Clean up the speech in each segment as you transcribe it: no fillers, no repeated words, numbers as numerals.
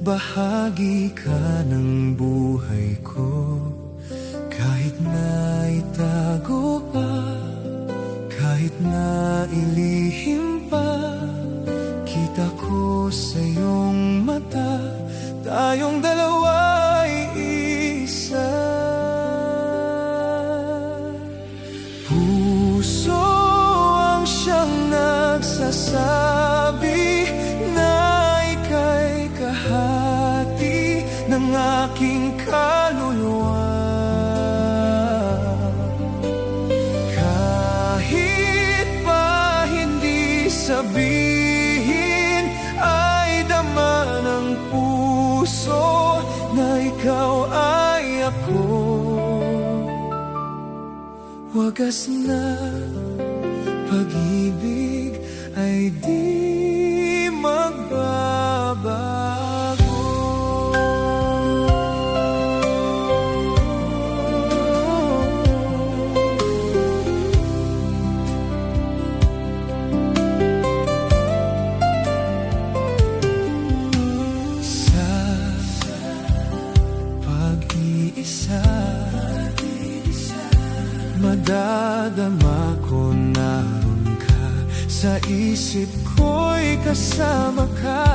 Bahagi ka ng buhay ko, kahit na itago pa, kahit na ilihim pa. Kita ko sa iyong mata, tayong dalawa'y isa. Puso ang siyang nagsasabi na ika'y kahati ng aking kaluluwa. Kahit pa hindi sabihin, ay dama ng puso na ikaw ay ako. Wagas na pag-ibig ay di magbabago. Sa pag-iisa, madadama ko naroon ka. Sa isip ko'y kasama ka.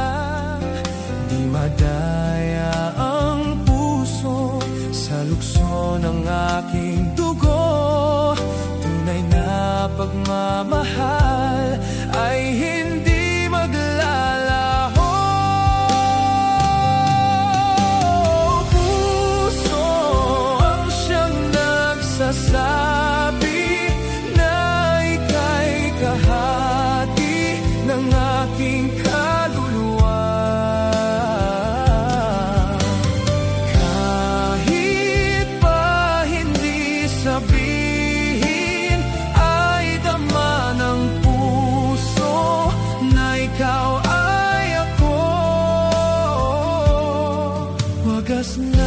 Di madaya ang puso sa lukso ng aking dugo. Tunay na pagmamahal ay hindi maglalaho. Puso ang siyang nagsasabi na ika'y kahati ng aking kaluluwa. Kahit pa hindi sabihin, ay dama ng puso na ikaw ay ako. Wagas na